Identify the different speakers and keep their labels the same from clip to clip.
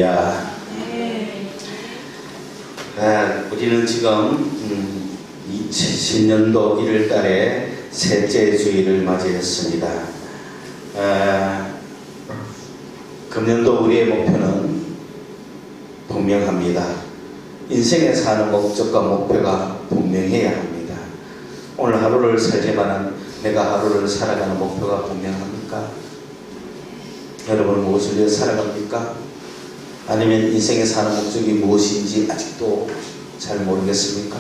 Speaker 1: 할렐루야. 우리는 지금 2010년도 1월달에 셋째 주일을 맞이했습니다. 금년도 우리의 목표는 분명합니다. 인생에 사는 목적과 목표가 분명해야 합니다. 오늘 하루를 살지만은 내가 하루를 살아가는 목표가 분명합니까? 여러분은 무엇을 위해 살아갑니까? 아니면 인생에 사는 목적이 무엇인지 아직도 잘 모르겠습니까?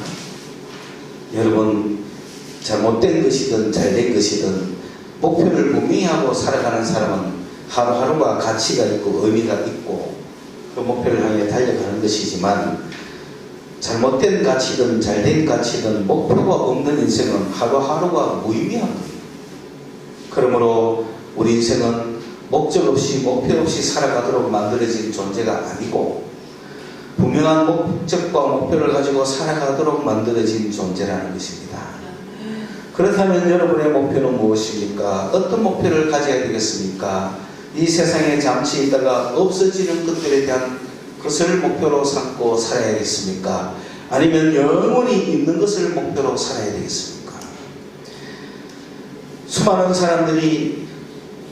Speaker 1: 여러분, 잘못된 것이든 잘된 것이든 목표를 분명히 하고 살아가는 사람은 하루하루가 가치가 있고 의미가 있고 그 목표를 향해 달려가는 것이지만, 잘못된 가치든 잘된 가치든 목표가 없는 인생은 하루하루가 무의미한 거예요. 그러므로 우리 인생은 목적 없이 목표 없이 살아가도록 만들어진 존재가 아니고 분명한 목적과 목표를 가지고 살아가도록 만들어진 존재라는 것입니다. 그렇다면 여러분의 목표는 무엇입니까? 어떤 목표를 가져야 되겠습니까? 이 세상에 잠시 있다가 없어지는 것들에 대한 것을 목표로 삼고 살아야겠습니까? 아니면 영원히 있는 것을 목표로 살아야 되겠습니까? 수많은 사람들이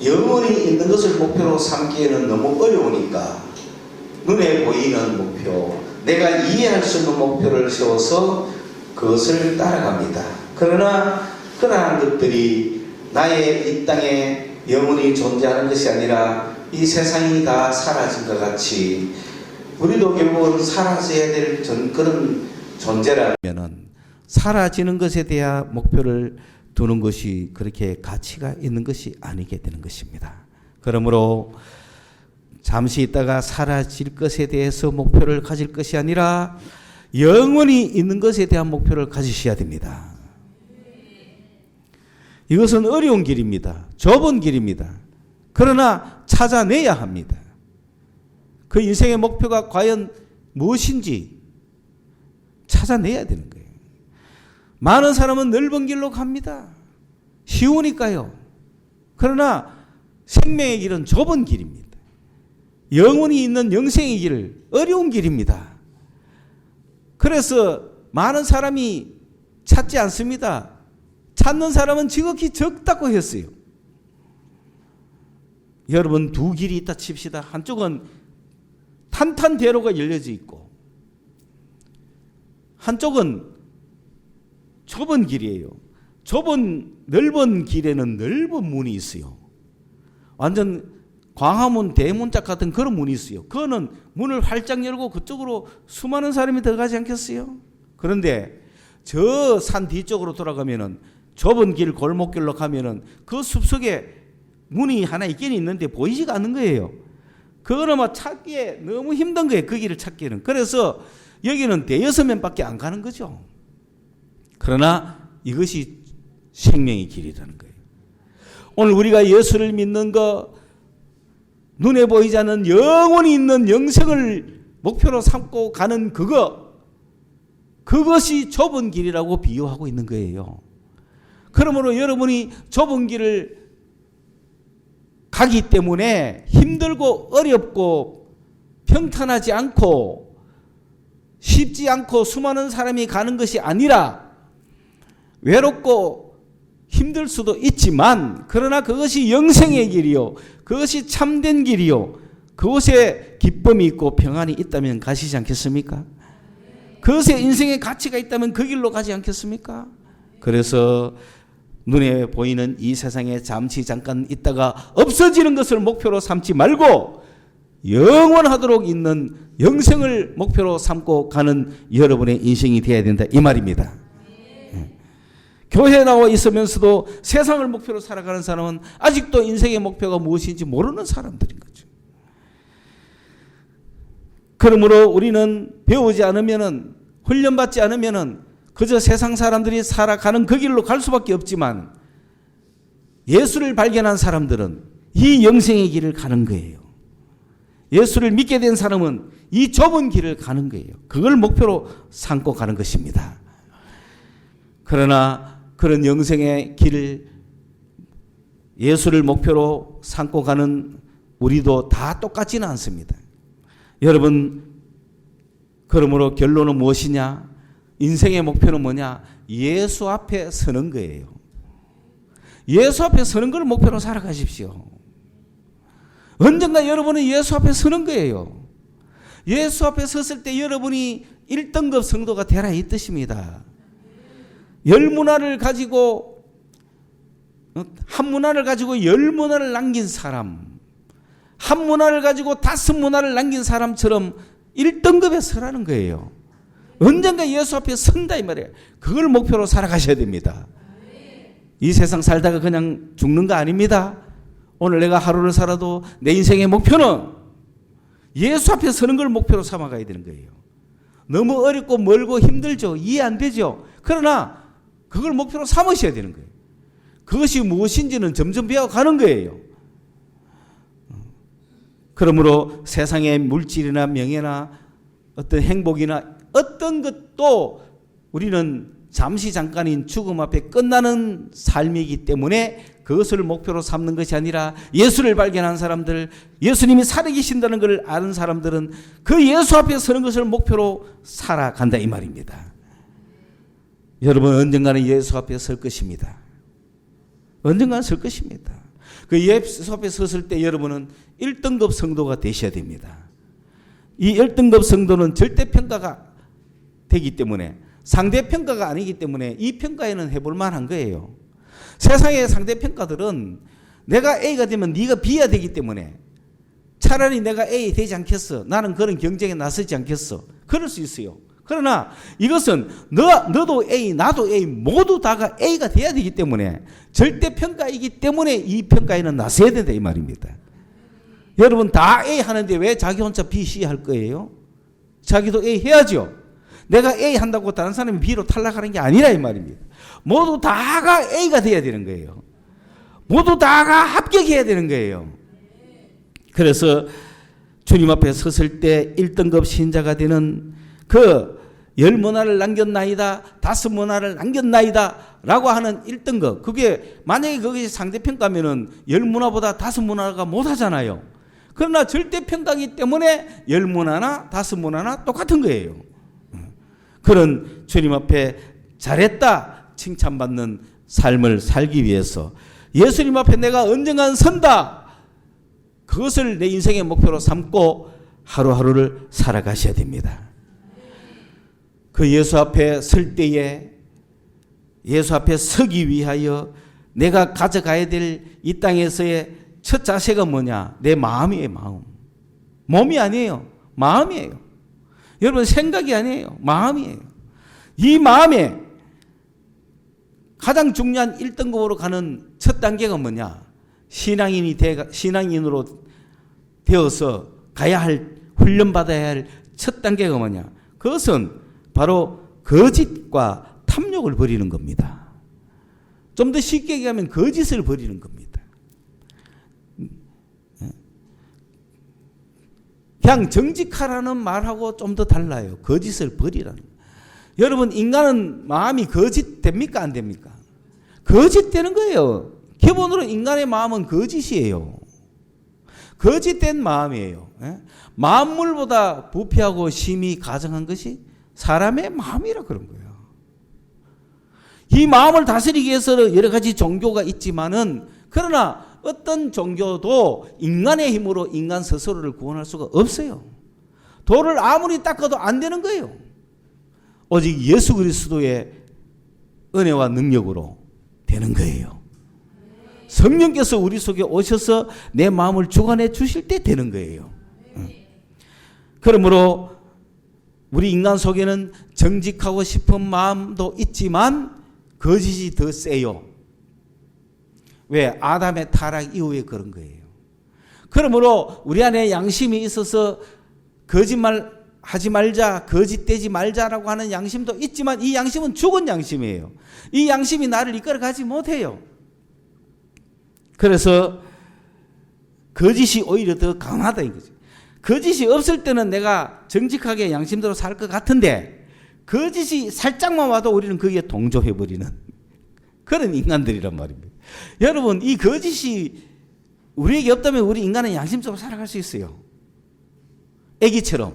Speaker 1: 영원히 있는 것을 목표로 삼기에는 너무 어려우니까 눈에 보이는 목표, 내가 이해할 수 있는 목표를 세워서 그것을 따라갑니다. 그러나 그러한 것들이 나의 이 땅에 영원히 존재하는 것이 아니라 이 세상이 다 사라진 것 같이 우리도 결국은 사라져야 될 그런 존재라면 사라지는 것에 대한 목표를 두는 것이 그렇게 가치가 있는 것이 아니게 되는 것입니다. 그러므로 잠시 있다가 사라질 것에 대해서 목표를 가질 것이 아니라 영원히 있는 것에 대한 목표를 가지셔야 됩니다. 이것은 어려운 길입니다. 좁은 길입니다. 그러나 찾아내야 합니다. 그 인생의 목표가 과연 무엇인지 찾아내야 되는 거예요. 많은 사람은 넓은 길로 갑니다. 쉬우니까요. 그러나 생명의 길은 좁은 길입니다. 영원히 있는 영생의 길은 어려운 길입니다. 그래서 많은 사람이 찾지 않습니다. 찾는 사람은 지극히 적다고 했어요. 여러분, 두 길이 있다 칩시다. 한쪽은 탄탄대로가 열려져 있고 한쪽은 좁은 길이에요. 넓은 길에는 넓은 문이 있어요. 완전 광화문 대문짝 같은 그런 문이 있어요. 그거는 문을 활짝 열고 그쪽으로 수많은 사람이 들어가지 않겠어요? 그런데 저 산 뒤쪽으로 돌아가면은 좁은 길 골목길로 가면은 그 숲속에 문이 하나 있긴 있는데 보이지가 않는 거예요. 그거는 막 찾기에 너무 힘든 거예요. 그 길을 찾기는. 그래서 여기는 대여섯 명밖에 안 가는 거죠. 그러나 이것이 생명의 길이라는 거예요. 오늘 우리가 예수를 믿는 것, 눈에 보이지 않는 영원히 있는 영생을 목표로 삼고 가는 그것이 좁은 길이라고 비유하고 있는 거예요. 그러므로 여러분이 좁은 길을 가기 때문에 힘들고 어렵고 평탄하지 않고 쉽지 않고 수많은 사람이 가는 것이 아니라 외롭고 힘들 수도 있지만, 그러나 그것이 영생의 길이요, 그것이 참된 길이요, 그곳에 기쁨이 있고 평안이 있다면 가시지 않겠습니까? 그것에 인생의 가치가 있다면 그 길로 가지 않겠습니까? 그래서 눈에 보이는 이 세상에 잠시 잠깐 있다가 없어지는 것을 목표로 삼지 말고 영원하도록 있는 영생을 목표로 삼고 가는 여러분의 인생이 되어야 된다, 이 말입니다. 교회에 나와 있으면서도 세상을 목표로 살아가는 사람은 아직도 인생의 목표가 무엇인지 모르는 사람들인 거죠. 그러므로 우리는 배우지 않으면은, 훈련받지 않으면은 그저 세상 사람들이 살아가는 그 길로 갈 수밖에 없지만, 예수를 발견한 사람들은 이 영생의 길을 가는 거예요. 예수를 믿게 된 사람은 이 좁은 길을 가는 거예요. 그걸 목표로 삼고 가는 것입니다. 그러나 그런 영생의 길을 예수를 목표로 삼고 가는 우리도 다 똑같지는 않습니다. 여러분, 그러므로 결론은 무엇이냐? 인생의 목표는 뭐냐? 예수 앞에 서는 거예요. 예수 앞에 서는 걸 목표로 살아가십시오. 언젠가 여러분은 예수 앞에 서는 거예요. 예수 앞에 섰을 때 여러분이 1등급 성도가 되라 이 뜻입니다. 10문화를 가지고, 한 문화를 가지고 10문화를 남긴 사람, 한 문화를 가지고 5문화를 남긴 사람처럼 1등급에 서라는 거예요. 언젠가 예수 앞에 선다 이 말이에요. 그걸 목표로 살아가셔야 됩니다. 이 세상 살다가 그냥 죽는 거 아닙니다. 오늘 내가 하루를 살아도 내 인생의 목표는 예수 앞에 서는 걸 목표로 삼아가야 되는 거예요. 너무 어렵고 멀고 힘들죠. 이해 안 되죠. 그러나 그걸 목표로 삼으셔야 되는 거예요. 그것이 무엇인지는 점점 배워가는 거예요. 그러므로 세상의 물질이나 명예나 어떤 행복이나 어떤 것도 우리는 잠시 잠깐인 죽음 앞에 끝나는 삶이기 때문에 그것을 목표로 삼는 것이 아니라 예수를 발견한 사람들, 예수님이 살아계신다는 것을 아는 사람들은 그 예수 앞에 서는 것을 목표로 살아간다 이 말입니다. 여러분 언젠가는 예수 앞에 설 것입니다. 언젠가는 설 것입니다. 그 예수 앞에 섰을 때 여러분은 1등급 성도가 되셔야 됩니다. 이 1등급 성도는 절대평가가 되기 때문에, 상대평가가 아니기 때문에 이 평가에는 해볼 만한 거예요. 세상의 상대평가들은 내가 A가 되면 네가 B가 되기 때문에 차라리 내가 A 되지 않겠어. 나는 그런 경쟁에 나서지 않겠어. 그럴 수 있어요. 그러나 이것은 너도 A, 나도 A, 모두 다가 A가 돼야 되기 때문에 절대평가이기 때문에 이 평가에는 나서야 된다 이 말입니다. 여러분 다 A 하는데 왜 자기 혼자 B, C 할 거예요? 자기도 A 해야죠. 내가 A 한다고 다른 사람이 B로 탈락하는 게 아니라 이 말입니다. 모두 다가 A가 돼야 되는 거예요. 모두 다가 합격해야 되는 거예요. 그래서 주님 앞에 섰을 때 1등급 신자가 되는 그 10문화를 남겼나이다, 5문화를 남겼나이다 라고 하는 1등급, 그게 만약에 그것이 상대평가면은 10문화보다 5문화가 못하잖아요. 그러나 절대평가이기 때문에 10문화나 5문화나 똑같은 거예요. 그런 주님 앞에 잘했다 칭찬받는 삶을 살기 위해서 예수님 앞에 내가 언젠간 선다, 그것을 내 인생의 목표로 삼고 하루하루를 살아가셔야 됩니다. 그 예수 앞에 설 때에 예수 앞에 서기 위하여 내가 가져가야 될 이 땅에서의 첫 자세가 뭐냐? 내 마음이에요. 마음. 몸이 아니에요. 마음이에요. 여러분 생각이 아니에요. 마음이에요. 이 마음에 가장 중요한 1등급으로 가는 첫 단계가 뭐냐? 신앙인으로 되어서 가야 할, 훈련받아야 할 첫 단계가 뭐냐? 그것은 바로 거짓과 탐욕을 버리는 겁니다. 좀 더 쉽게 얘기하면 거짓을 버리는 겁니다. 그냥 정직하라는 말하고 좀 더 달라요. 거짓을 버리라는. 여러분 인간은 마음이 거짓됩니까 안 됩니까? 거짓되는 거예요. 기본으로 인간의 마음은 거짓이에요. 거짓된 마음이에요. 만물보다 부패하고 심히 가증한 것이 사람의 마음이라 그런 거예요. 이 마음을 다스리기 위해서 여러 가지 종교가 있지만은, 그러나 어떤 종교도 인간의 힘으로 인간 스스로를 구원할 수가 없어요. 돌을 아무리 닦아도 안 되는 거예요. 오직 예수 그리스도의 은혜와 능력으로 되는 거예요. 성령께서 우리 속에 오셔서 내 마음을 주관해 주실 때 되는 거예요. 그러므로 우리 인간 속에는 정직하고 싶은 마음도 있지만 거짓이 더 세요. 왜? 아담의 타락 이후에 그런 거예요. 그러므로 우리 안에 양심이 있어서 거짓말 하지 말자, 거짓되지 말자라고 하는 양심도 있지만 이 양심은 죽은 양심이에요. 이 양심이 나를 이끌어가지 못해요. 그래서 거짓이 오히려 더 강하다 이거죠. 거짓이 없을 때는 내가 정직하게 양심대로 살 것 같은데 거짓이 살짝만 와도 우리는 거기에 동조해버리는 그런 인간들이란 말입니다. 여러분 이 거짓이 우리에게 없다면 우리 인간은 양심적으로 살아갈 수 있어요. 애기처럼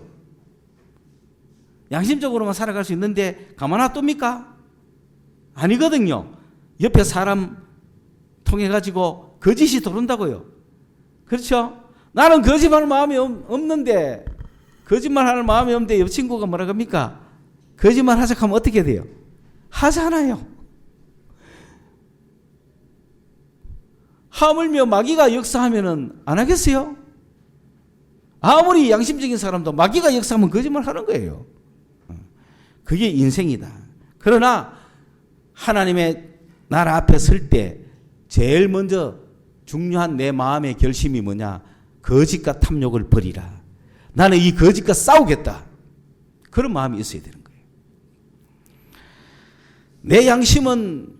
Speaker 1: 양심적으로만 살아갈 수 있는데 가만 놔둡니까? 아니거든요. 옆에 사람 통해 가지고 거짓이 도른다고요. 그렇죠? 나는 거짓말 마음이 없는데, 거짓말하는 마음이 없는데 옆 친구가 뭐라 합니까? 거짓말 하자 하면 어떻게 돼요? 하잖아요. 하물며 마귀가 역사하면은 안 하겠어요? 아무리 양심적인 사람도 마귀가 역사하면 거짓말 하는 거예요. 그게 인생이다. 그러나 하나님의 나라 앞에 설 때 제일 먼저 중요한 내 마음의 결심이 뭐냐? 거짓과 탐욕을 버리라. 나는 이 거짓과 싸우겠다. 그런 마음이 있어야 되는 거예요. 내 양심은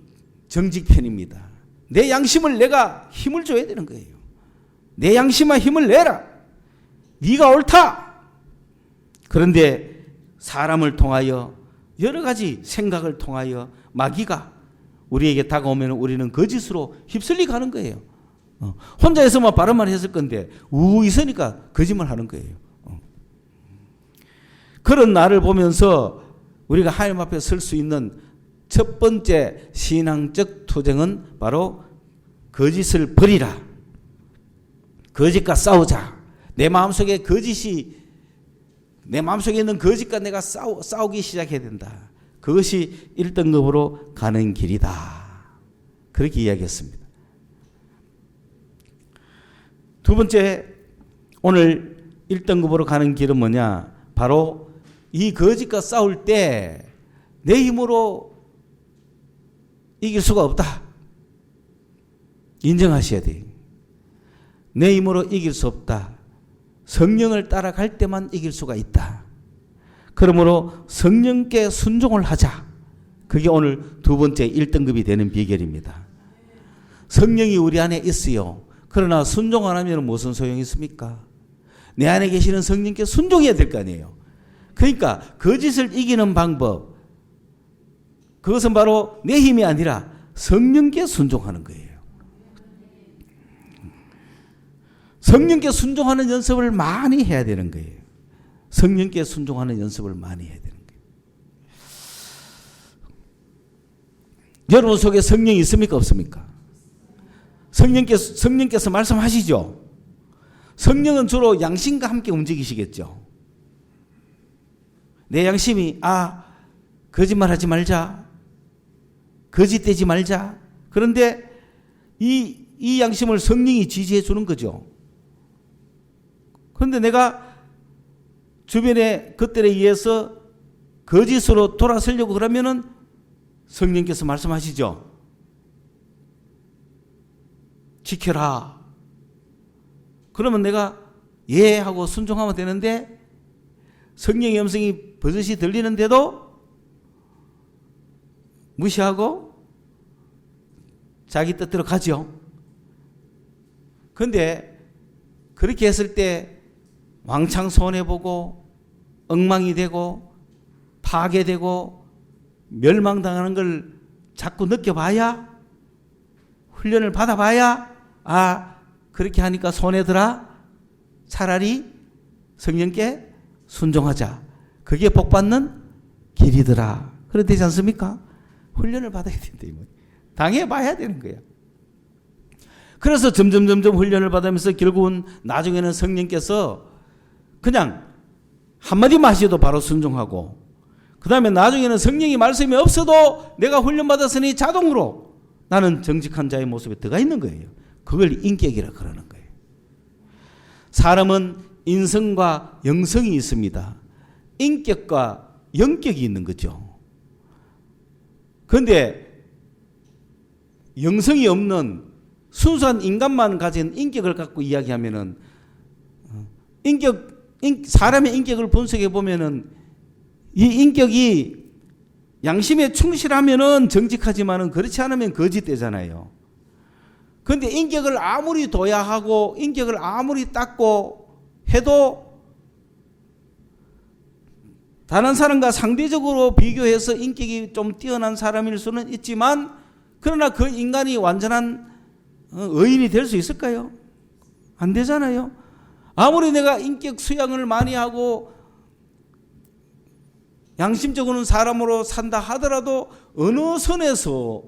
Speaker 1: 정직편입니다. 내 양심을 내가 힘을 줘야 되는 거예요. 내 양심아 힘을 내라. 네가 옳다. 그런데 사람을 통하여 여러 가지 생각을 통하여 마귀가 우리에게 다가오면 우리는 거짓으로 휩쓸리 가는 거예요. 혼자 있으면 바른 말 했을 건데 있으니까 거짓말 하는 거예요. 그런 나를 보면서 우리가 하나님 앞에 설 수 있는 첫 번째 신앙적 투쟁은 바로 거짓을 버리라. 거짓과 싸우자. 내 마음속에 있는 거짓과 내가 싸우기 시작해야 된다. 그것이 1등급으로 가는 길이다. 그렇게 이야기했습니다. 두 번째, 오늘 1등급으로 가는 길은 뭐냐? 바로 이 거짓과 싸울 때 내 힘으로 이길 수가 없다. 인정하셔야 돼요. 내 힘으로 이길 수 없다. 성령을 따라갈 때만 이길 수가 있다. 그러므로 성령께 순종을 하자. 그게 오늘 두 번째 1등급이 되는 비결입니다. 성령이 우리 안에 있어요. 그러나 순종 안 하면 무슨 소용이 있습니까? 내 안에 계시는 성령께 순종해야 될 거 아니에요. 그러니까 거짓을 이기는 방법, 그것은 바로 내 힘이 아니라 성령께 순종하는 거예요. 성령께 순종하는 연습을 많이 해야 되는 거예요. 성령께 순종하는 연습을 많이 해야 되는 거예요. 여러분 속에 성령이 있습니까? 없습니까? 성령께서 말씀하시죠. 성령은 주로 양심과 함께 움직이시겠죠. 내 양심이 거짓말하지 말자, 거짓되지 말자. 그런데 이 양심을 성령이 지지해 주는 거죠. 그런데 내가 주변의 것들에 의해서 거짓으로 돌아서려고 그러면은 성령께서 말씀하시죠. 지켜라. 그러면 내가 예 하고 순종하면 되는데 성령의 음성이 버젓이 들리는데도 무시하고 자기 뜻대로 가죠. 그런데 그렇게 했을 때 왕창 손해보고 엉망이 되고 파괴되고 멸망당하는 걸 자꾸 느껴봐야, 훈련을 받아봐야 그렇게 하니까 손해더라. 차라리 성령께 순종하자. 그게 복받는 길이더라. 그렇게 되지 않습니까? 훈련을 받아야 된다. 당해봐야 되는 거야. 그래서 점점 훈련을 받으면서 결국은 나중에는 성령께서 그냥 한마디만 하셔도 바로 순종하고, 그 다음에 나중에는 성령이 말씀이 없어도 내가 훈련받았으니 자동으로 나는 정직한 자의 모습에 들어가 있는 거예요. 그걸 인격이라 그러는 거예요. 사람은 인성과 영성이 있습니다. 인격과 영격이 있는 거죠. 그런데 영성이 없는 순수한 인간만 가진 인격을 갖고 이야기하면은 사람의 인격을 분석해 보면은 이 인격이 양심에 충실하면은 정직하지만은 그렇지 않으면 거짓되잖아요. 그런데 인격을 아무리 도야하고 인격을 아무리 닦고 해도 다른 사람과 상대적으로 비교해서 인격이 좀 뛰어난 사람일 수는 있지만, 그러나 그 인간이 완전한 의인이 될 수 있을까요? 안 되잖아요. 아무리 내가 인격 수양을 많이 하고 양심적으로는 사람으로 산다 하더라도 어느 선에서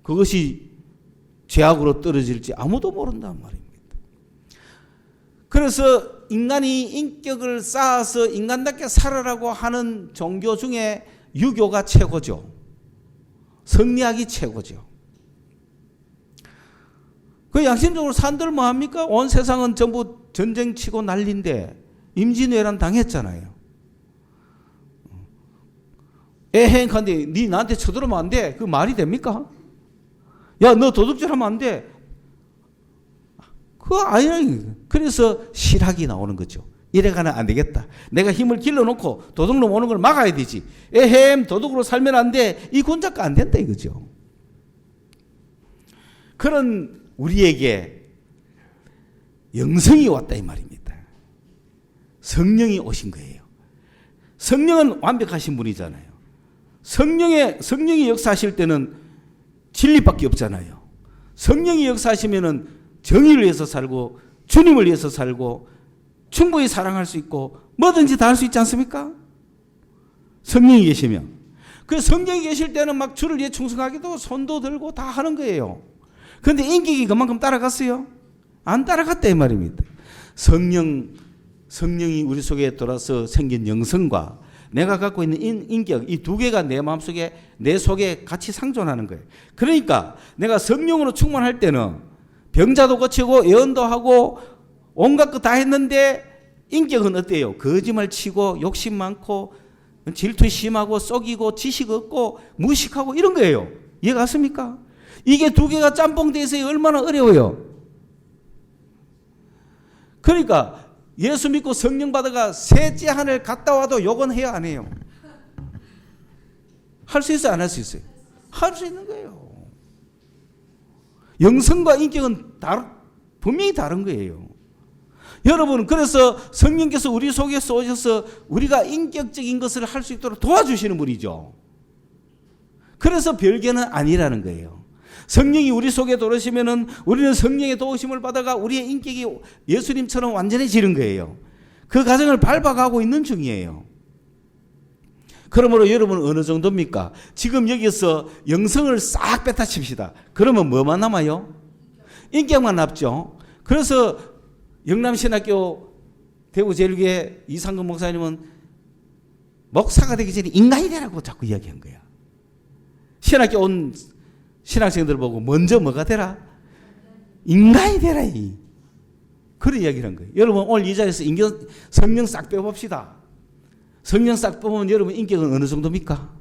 Speaker 1: 그것이 죄악으로 떨어질지 아무도 모른단 말입니다. 그래서 인간이 인격을 쌓아서 인간답게 살아라고 하는 종교 중에 유교가 최고죠. 성리학이 최고죠. 그 양심적으로 산들 뭐합니까? 온 세상은 전부 전쟁치고 난리인데 임진왜란 당했잖아요. 애행한데 니 나한테 쳐들어오면 안 돼. 그 말이 됩니까? 야, 너 도둑질하면 안 돼. 그거 아니에요. 그래서 실학이 나오는 거죠. 이래가는 안 되겠다. 내가 힘을 길러놓고 도둑놈 오는 걸 막아야 되지. 에헴, 도둑으로 살면 안 돼. 이 군자가 안 된다 이거죠. 그런 우리에게 영성이 왔다 이 말입니다. 성령이 오신 거예요. 성령은 완벽하신 분이잖아요. 성령이 역사하실 때는 진리밖에 없잖아요. 성령이 역사하시면은 정의를 위해서 살고 주님을 위해서 살고 충분히 사랑할 수 있고 뭐든지 다 할 수 있지 않습니까? 성령이 계시면. 그 성령이 계실 때는 막 주를 위해 충성하기도 손도 들고 다 하는 거예요. 그런데 인격이 그만큼 따라갔어요? 안 따라갔다 이 말입니다. 성령이 우리 속에 돌아서 생긴 영성과 내가 갖고 있는 인격, 이 두 개가 내 마음속에, 내 속에 같이 상존하는 거예요. 그러니까 내가 성령으로 충만할 때는 병자도 고치고 예언도 하고 온갖 거 다 했는데 인격은 어때요? 거짓말 치고 욕심 많고 질투 심하고 속이고 지식 없고 무식하고 이런 거예요. 이해 갔습니까? 이게 두 개가 짬뽕돼 있어야 얼마나 어려워요. 그러니까 예수 믿고 성령 받아가 셋째 하늘 갔다 와도 욕은 해요, 안 해요? 할 수 있어요, 안 할 수 있어요? 할 수 있는 거예요. 영성과 인격은 분명히 다른 거예요. 여러분, 그래서 성령께서 우리 속에서 오셔서 우리가 인격적인 것을 할 수 있도록 도와주시는 분이죠. 그래서 별개는 아니라는 거예요. 성령이 우리 속에 들어오시면은 우리는 성령의 도우심을 받아가 우리의 인격이 예수님처럼 완전해지는 거예요. 그 과정을 밟아가고 있는 중이에요. 그러므로 여러분 어느 정도입니까? 지금 여기서 영성을 싹 뺐다 칩시다. 그러면 뭐만 남아요? 인격만 남죠. 그래서 영남신학교 대구제일교회 이상근 목사님은 목사가 되기 전에 인간이 되라고 자꾸 이야기한 거야. 신학교 온 신학생들 보고 먼저 뭐가 되라? 인간이 되라. 그런 이야기를 한 거예요. 여러분 오늘 이 자리에서 성령 싹 빼봅시다. 성령 싹 빼보면 여러분 인격은 어느 정도입니까?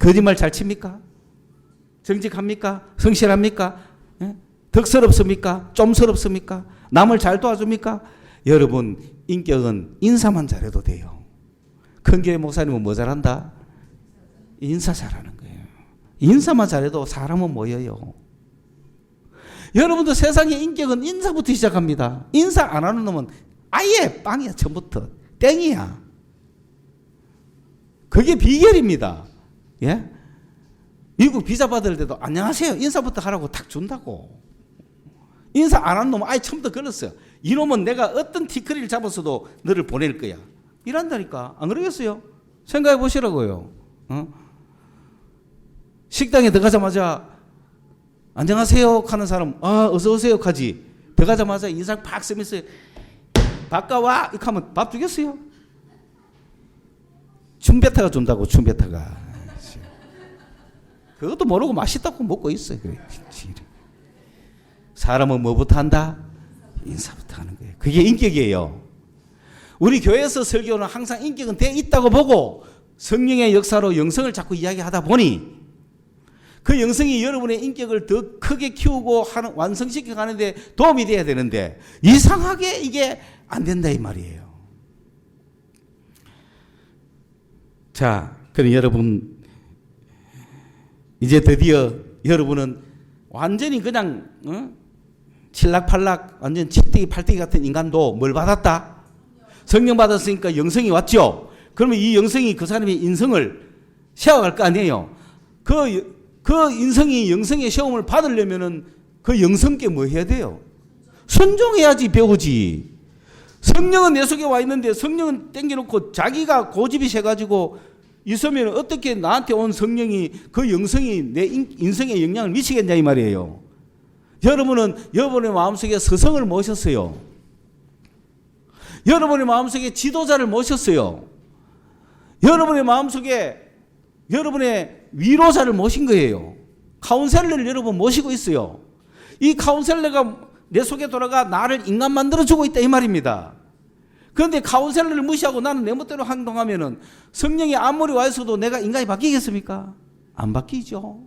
Speaker 1: 거짓말 잘 칩니까? 정직합니까? 성실합니까? 예? 덕스럽습니까? 좀스럽습니까? 남을 잘 도와줍니까? 여러분 인격은 인사만 잘해도 돼요. 큰 교회 목사님은 뭐 잘한다? 인사 잘하는 거예요. 인사만 잘해도 사람은 모여요. 여러분도 세상의 인격은 인사부터 시작합니다. 인사 안 하는 놈은 아예 빵이야. 처음부터 땡이야. 그게 비결입니다. 예? 미국 비자 받을 때도 안녕하세요 인사부터 하라고 탁 준다고. 인사 안 하는 놈은 아예 처음부터 걸렸어요. 이놈은 내가 어떤 티끌을 잡았어도 너를 보낼 거야. 이란다니까. 안 그러겠어요? 생각해 보시라고요. 식당에 들어가자마자 안녕하세요 하는 사람 어서 오세요 하지. 들어가자마자 인상 팍 쓰면서 바꿔와 이렇게 하면 밥 주겠어요? 춤베타가 준다고. 춤베타가 그것도 모르고 맛있다고 먹고 있어요. 사람은 뭐부터 한다? 인사부터 하는 거예요. 그게 인격이에요. 우리 교회에서 설교는 항상 인격은 돼 있다고 보고 성령의 역사로 영성을 자꾸 이야기하다 보니 그 영성이 여러분의 인격을 더 크게 키우고 완성시켜 가는데 도움이 돼야 되는데 이상하게 이게 안 된다 이 말이에요. 자, 그럼 여러분 이제 드디어 여러분은 완전히 그냥 칠락팔락 완전 칠대기 팔대기 같은 인간도 뭘 받았다? 성령 받았으니까 영성이 왔죠. 그러면 이 영성이 그 사람의 인성을 세워갈 거 아니에요. 그 인성이 영성의 시험을 받으려면은 그 영성께 뭐 해야 돼요? 순종해야지 배우지. 성령은 내 속에 와 있는데 성령은 땡겨놓고 자기가 고집이 세가지고 있으면 어떻게 나한테 온 성령이 그 영성이 내 인생에 영향을 미치겠냐 이 말이에요. 여러분은 여러분의 마음속에 스승을 모셨어요. 여러분의 마음속에 지도자를 모셨어요. 여러분의 마음속에 여러분의 위로자를 모신 거예요. 카운셀러를 여러분 모시고 있어요. 이 카운셀러가 내 속에 돌아가 나를 인간 만들어주고 있다 이 말입니다. 그런데 카운셀러를 무시하고 나는 내 멋대로 행동하면은 성령이 아무리 와 있어도 내가 인간이 바뀌겠습니까? 안 바뀌죠.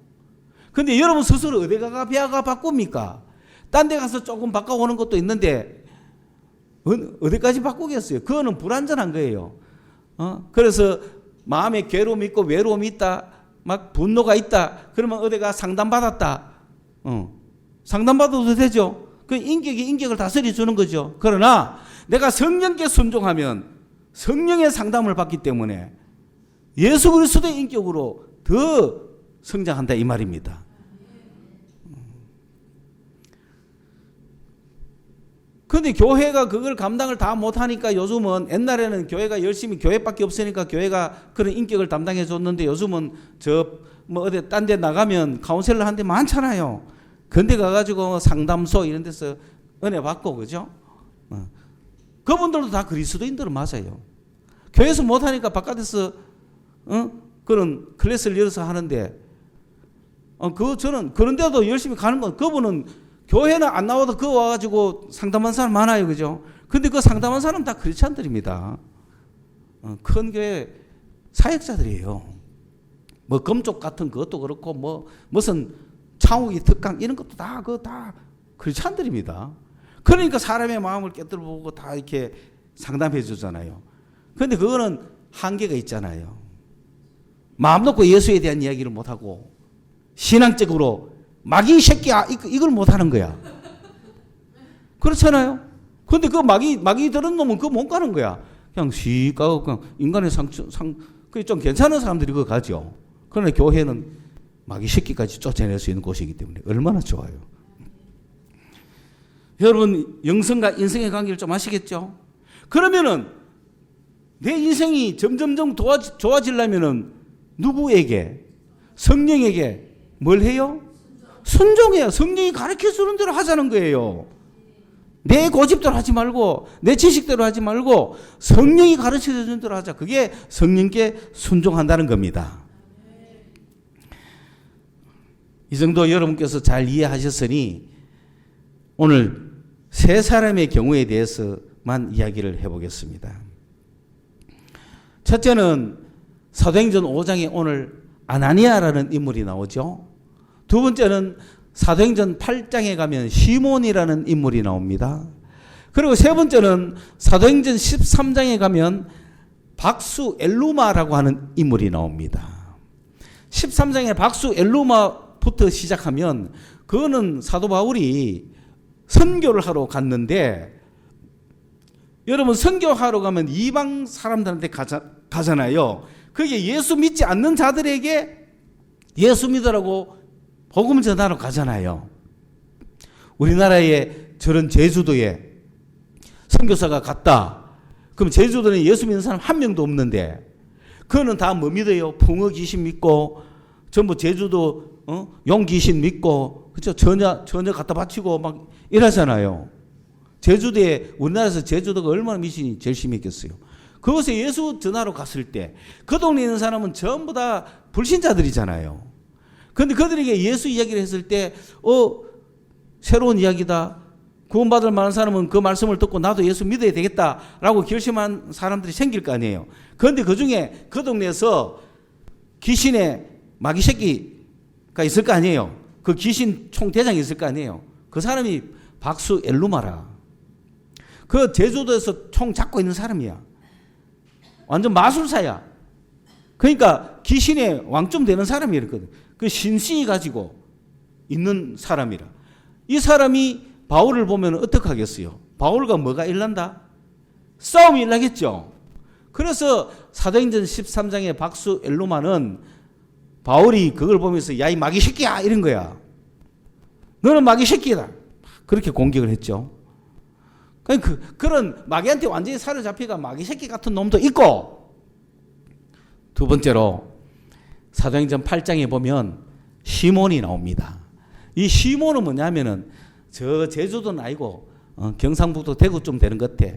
Speaker 1: 그런데 여러분 스스로 어디 가가 배아가 바꿉니까? 딴 데 가서 조금 바꿔오는 것도 있는데 어디까지 바꾸겠어요? 그거는 불완전한 거예요. 그래서 마음에 괴로움이 있고 외로움이 있다, 막 분노가 있다. 그러면 어디가 상담받았다. 상담받아도 되죠. 그 인격을 다스려 주는 거죠. 그러나 내가 성령께 순종하면 성령의 상담을 받기 때문에 예수 그리스도의 인격으로 더 성장한다 이 말입니다. 그런데 교회가 그걸 감당을 다 못하니까 요즘은 옛날에는 교회가 열심히 교회밖에 없으니까 교회가 그런 인격을 담당해 줬는데 요즘은 뭐 어디 딴 데 나가면 카운셀러 한 데 많잖아요. 근데 가가지고 상담소 이런 데서 은혜 받고 그죠? 그분들도 다 그리스도인들은 맞아요. 교회에서 못하니까 바깥에서 그런 클래스를 열어서 하는데 저는 그런데도 열심히 가는 건 그분은 교회는 안 나와도 그거 와가지고 상담한 사람 많아요. 그죠? 근데 그 상담한 사람 다 크리스찬들입니다. 큰 교회 사역자들이에요. 뭐 금쪽 같은 그것도 그렇고 뭐 무슨 창욱이 특강 이런 것도 다 크리스찬들입니다. 그러니까 사람의 마음을 깨뜨려보고 다 이렇게 상담해 주잖아요. 그런데 그거는 한계가 있잖아요. 마음 놓고 예수에 대한 이야기를 못하고 신앙적으로 마귀 새끼야 이걸 못하는 거야. 그렇잖아요. 그런데 그 마귀 들은 놈은 그거 못 가는 거야. 그냥 씩 가고 그냥 인간의 그게 좀 괜찮은 사람들이 그거 가죠. 그러나 교회는 마귀 새끼까지 쫓아낼 수 있는 곳이기 때문에 얼마나 좋아요. 여러분 영성과 인성의 관계를 좀 아시겠죠? 그러면은 내 인생이 점점점 좋아지려면은 누구에게? 성령에게 뭘 해요? 순종해요. 성령이 가르쳐 주는 대로 하자는 거예요. 내 고집대로 하지 말고 내 지식대로 하지 말고 성령이 가르쳐 주는 대로 하자. 그게 성령께 순종한다는 겁니다. 이 정도 여러분께서 잘 이해하셨으니 오늘 세 사람의 경우에 대해서만 이야기를 해보겠습니다. 첫째는 사도행전 5장에 오늘 아나니아라는 인물이 나오죠. 두 번째는 사도행전 8장에 가면 시몬이라는 인물이 나옵니다. 그리고 세 번째는 사도행전 13장에 가면 박수 엘루마라고 하는 인물이 나옵니다. 13장에 박수 엘루마부터 시작하면 그거는 사도 바울이 선교를 하러 갔는데 여러분 선교하러 가면 이방 사람들한테 가잖아요. 그게 예수 믿지 않는 자들에게 예수 믿으라고 복음 전하러 가잖아요. 우리나라에 저런 제주도에 선교사가 갔다. 그럼 제주도는 예수 믿는 사람 한 명도 없는데 그거는 다 뭐 믿어요? 붕어 귀신 믿고 전부 제주도 용 귀신 믿고 그렇죠? 전혀 갖다 바치고 막 이러잖아요. 제주도에 우리나라에서 제주도가 얼마나 미신이 제일 심했겠어요. 그것에 예수 전하러 갔을 때 그 동네에 있는 사람은 전부 다 불신자들이잖아요. 그런데 그들에게 예수 이야기를 했을 때 새로운 이야기다. 구원받을 만한 사람은 그 말씀을 듣고 나도 예수 믿어야 되겠다라고 결심한 사람들이 생길 거 아니에요. 그런데 그중에 그 동네에서 귀신의 마귀 새끼가 있을 거 아니에요. 그 귀신 총대장이 있을 거 아니에요. 그 사람이 박수 엘루마라. 그 제주도에서 총 잡고 있는 사람이야. 완전 마술사야. 그러니까 귀신의 왕좀 되는 사람이었거든. 그 신신이 가지고 있는 사람이라. 이 사람이 바울을 보면 어떻게 하겠어요? 바울과 뭐가 일난다? 싸움이 일나겠죠. 그래서 사도행전 13장의 박수 엘루마는 바울이 그걸 보면서 야 이 마귀 새끼야 이런 거야. 너는 마귀 새끼다. 그렇게 공격을 했죠. 그런 마귀한테 완전히 사로잡혀가 마귀 새끼 같은 놈도 있고, 두 번째로 사도행전 8장에 보면 시몬이 나옵니다. 이 시몬은 뭐냐면은 저 제주도는 아니고 경상북도 대구쯤 되는 것 같아.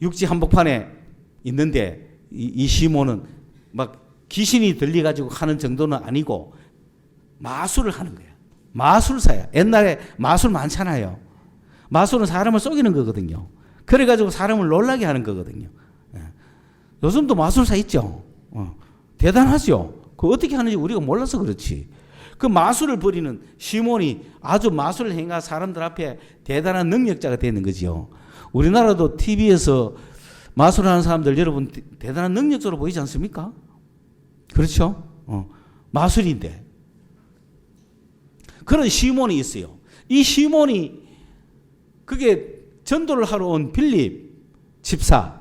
Speaker 1: 육지 한복판에 있는데 이 시몬은 막 귀신이 들려가지고 하는 정도는 아니고 마술을 하는 거야. 마술사야. 옛날에 마술 많잖아요. 마술은 사람을 속이는 거거든요. 그래가지고 사람을 놀라게 하는 거거든요. 요즘도 마술사 있죠. 대단하죠. 그 어떻게 하는지 우리가 몰라서 그렇지. 그 마술을 벌이는 시몬이 아주 마술을 행한 사람들 앞에 대단한 능력자가 되는 거지요. 우리나라도 TV에서 마술하는 사람들 여러분 대단한 능력자로 보이지 않습니까? 그렇죠? 마술인데. 그런 시몬이 있어요. 이 시몬이 그게 전도를 하러 온 빌립 집사.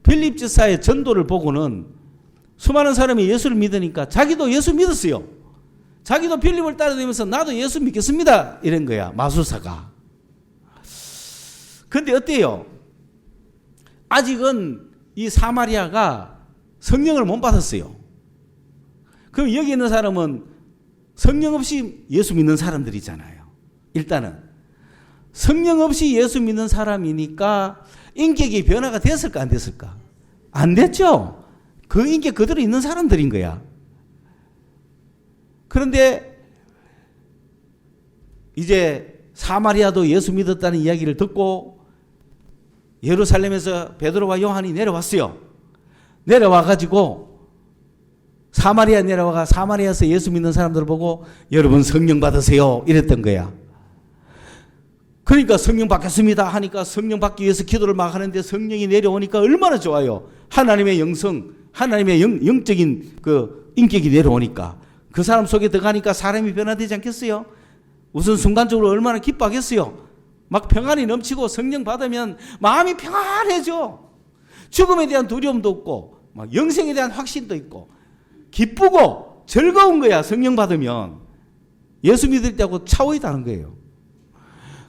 Speaker 1: 빌립 집사의 전도를 보고는 수많은 사람이 예수를 믿으니까 자기도 예수 믿었어요. 자기도 빌립을 따라다니면서 나도 예수 믿겠습니다. 이런 거야. 마술사가. 근데 어때요? 아직은 이 사마리아가 성령을 못 받았어요. 그럼 여기 있는 사람은 성령 없이 예수 믿는 사람들이잖아요. 일단은 성령 없이 예수 믿는 사람이니까 인격이 변화가 됐을까 안 됐을까? 안 됐죠. 그 인격 그대로 있는 사람들인 거야. 그런데 이제 사마리아도 예수 믿었다는 이야기를 듣고 예루살렘에서 베드로와 요한이 내려왔어요. 내려와가지고 사마리아 내려와가 사마리아에서 예수 믿는 사람들을 보고 여러분 성령 받으세요 이랬던 거야. 그러니까 성령 받겠습니다 하니까 성령 받기 위해서 기도를 막 하는데 성령이 내려오니까 얼마나 좋아요. 하나님의 영성, 하나님의 영적인 그 인격이 내려오니까 그 사람 속에 들어가니까 사람이 변화되지 않겠어요? 우선 순간적으로 얼마나 기뻐하겠어요? 막 평안이 넘치고 성령 받으면 마음이 평안해져. 죽음에 대한 두려움도 없고 막 영생에 대한 확신도 있고 기쁘고 즐거운 거야. 성령 받으면 예수 믿을 때하고 차원이 다른 거예요.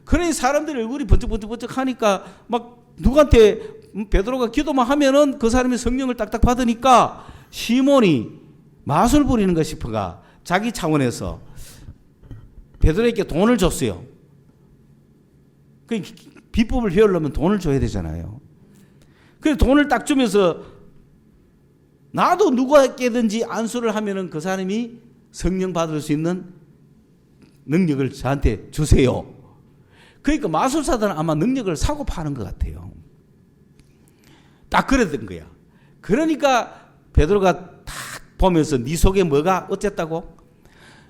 Speaker 1: 그러니 사람들 얼굴이 번쩍번쩍 하니까 막 누구한테 베드로가 기도만 하면은 그 사람이 성령을 딱딱 받으니까 시몬이 마술 부리는 것 싶어가 자기 차원에서 베드로에게 돈을 줬어요. 그 비법을 배우려면 돈을 줘야 되잖아요. 그래서 돈을 딱 주면서 나도 누구에게든지 안수를 하면은 그 사람이 성령 받을 수 있는 능력을 저한테 주세요. 그러니까 마술사들은 아마 능력을 사고 파는 것 같아요. 딱 그랬던 거야. 그러니까 베드로가 딱 보면서 네 속에 뭐가 어쨌다고?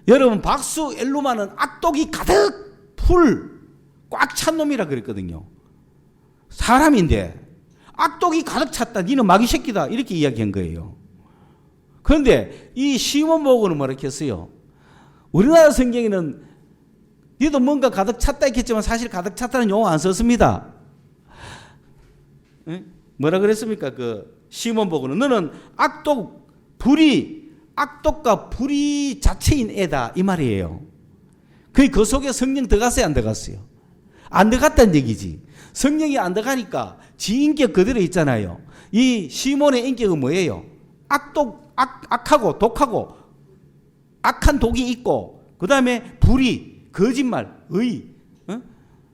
Speaker 1: 여러분 박수 엘루마는 악독이 가득 풀 꽉 찬 놈이라 그랬거든요. 사람인데 악독이 가득 찼다. 니는 마귀 새끼다. 이렇게 이야기한 거예요. 그런데 이 시몬 보고는 뭐라 했어요? 우리나라 성경에는 니도 뭔가 가득 찼다 했겠지만 사실 가득 찼다는 용어 안 썼습니다. 에? 뭐라 그랬습니까? 그 시몬 보고는 너는 악독과 불의 자체인 애다 이 말이에요. 그 속에 성령 들어갔어요 안 들어갔어요? 안 들어갔다는 얘기지. 성령이 안 들어가니까 지 인격 그대로 있잖아요. 이 시몬의 인격은 뭐예요? 악하고 독하고 악한 독이 있고 그 다음에 불의, 거짓말, 의,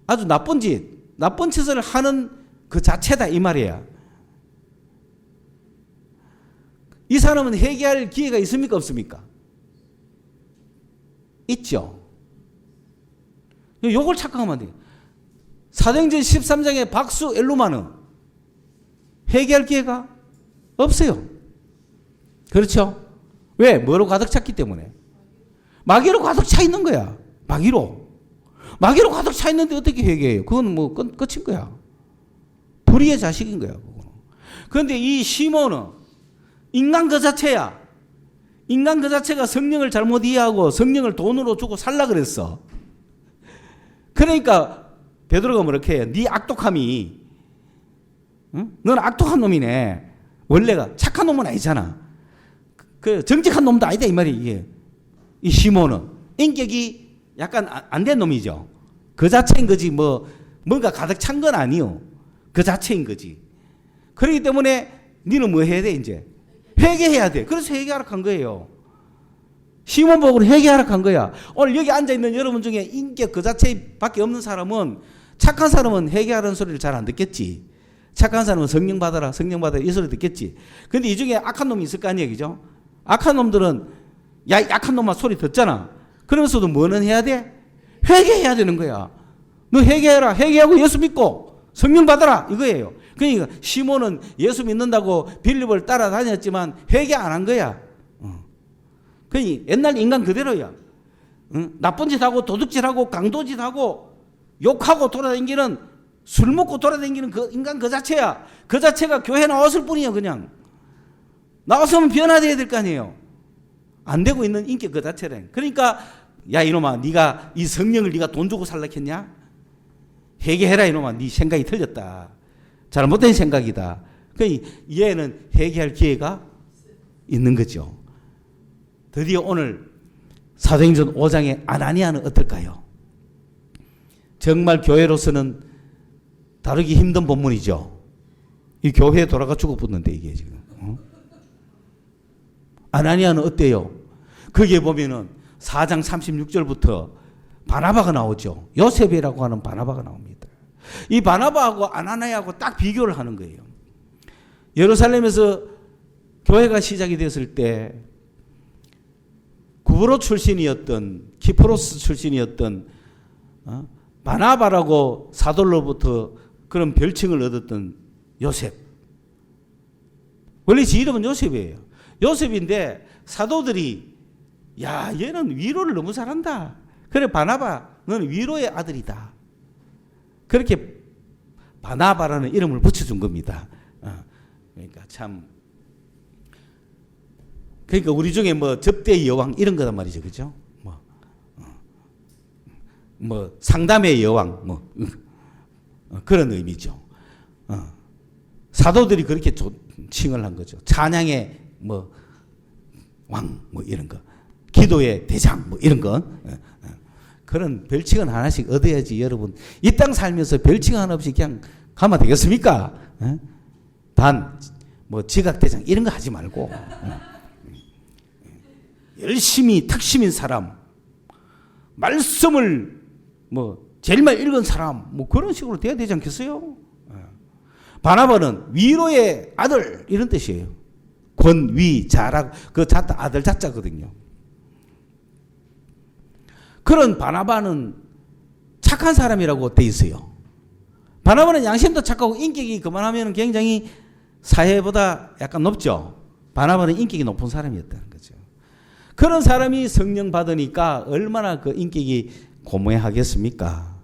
Speaker 1: 아주 나쁜 짓을 하는 그 자체다 이 말이야. 이 사람은 회개할 기회가 있습니까 없습니까? 있죠. 요걸 착각하면 안 돼요. 사도행전 13장의 박수 엘루마는 회개할 기회가 없어요. 그렇죠? 왜? 뭐로 가득 찼기 때문에. 마귀로 가득 차 있는 거야. 마귀로 가득 차 있는데 어떻게 회개해요? 그건 뭐 끝인 거야. 불의의 자식인 거야. 그런데 이 시몬은 인간 그 자체야. 인간 그 자체가 성령을 잘못 이해하고 성령을 돈으로 주고 살라 그랬어. 그러니까 베드로가 뭐렇게 해? 네 악독함이, 응? 넌 악독한 놈이네. 원래가 착한 놈은 아니잖아. 그 정직한 놈도 아니다 이 말이야. 이게 이 시몬은 인격이 약간 안 된 놈이죠. 그 자체인 거지 뭐 뭔가 가득 찬 건 아니요. 그 자체인 거지. 그렇기 때문에 니는 뭐 해야 돼 이제? 회개해야 돼. 그래서 회개하라 한 거예요. 시몬 보고 회개하라 한 거야. 오늘 여기 앉아있는 여러분 중에 인격 그 자체밖에 없는 사람은, 착한 사람은 회개하라는 소리를 잘 안 듣겠지. 착한 사람은 성령 받아라 이 소리 듣겠지. 근데 이 중에 악한 놈이 있을 거 아니에요. 그죠? 악한 놈들은 야 약한 놈만 소리 듣잖아. 그러면서도 뭐는 해야 돼? 회개해야 되는 거야. 너 회개해라. 회개하고 예수 믿고 성령 받아라 이거예요. 그러니까 시몬은 예수 믿는다고 빌립을 따라다녔지만 회개 안 한 거야. 그러니 옛날 인간 그대로야. 나쁜 짓 하고 도둑질 하고 강도짓 하고 욕하고 돌아다니는, 술 먹고 돌아다니는 그 인간 그 자체야. 그 자체가 교회 나왔을 뿐이야. 그냥 나왔으면 변화돼야 될 거 아니에요. 안 되고 있는 인격 그 자체래. 그러니까 야 이놈아, 네가 이 성령을 네가 돈 주고 살라했냐? 회개해라 이놈아. 네 생각이 틀렸다. 잘못된 생각이다. 그러니까 얘는 회개할 기회가 있는 거죠. 드디어 오늘 사도행전 5장의 아나니아는 어떨까요? 정말 교회로서는 다루기 힘든 본문이죠. 이 교회에 돌아가 죽어붙는데 이게 지금. 아나니아는 어때요? 거기에 보면은 4장 36절부터 바나바가 나오죠. 요셉이라고 하는 바나바가 나옵니다. 이 바나바하고 아나니아하고 딱 비교를 하는 거예요. 예루살렘에서 교회가 시작이 됐을 때 구브로 출신이었던, 키프로스 출신이었던 바나바라고 사도로부터 그런 별칭을 얻었던 요셉. 원래 지 이름은 요셉이에요. 요셉인데 사도들이 야 얘는 위로를 너무 잘한다. 그래 바나바 너는 위로의 아들이다. 그렇게 바나바라는 이름을 붙여준 겁니다. 그러니까 참, 그러니까 우리 중에 뭐 접대의 여왕 이런 거단 말이죠. 그죠? 뭐 상담의 여왕 뭐 그런 의미죠. 사도들이 그렇게 칭을 한 거죠. 찬양의 뭐 왕 뭐 이런 거, 기도의 대장 뭐 이런 거. 그런 별칭은 하나씩 얻어야지. 여러분 이 땅 살면서 별칭 하나 없이 그냥 가면 되겠습니까? 단 뭐 지각대장 이런 거 하지 말고 열심히 특심인 사람, 말씀을 뭐 제일 많이 읽은 사람 뭐 그런 식으로 돼야 되지 않겠어요? 바나바는 위로의 아들 이런 뜻이에요. 권위 자라 그 자자 아들 자자거든요. 그런 바나바는 착한 사람이라고 돼 있어요. 바나바는 양심도 착하고 인격이 그만하면 굉장히 사회보다 약간 높죠. 바나바는 인격이 높은 사람이었다는 거죠. 그런 사람이 성령 받으니까 얼마나 그 인격이 고무하겠습니까?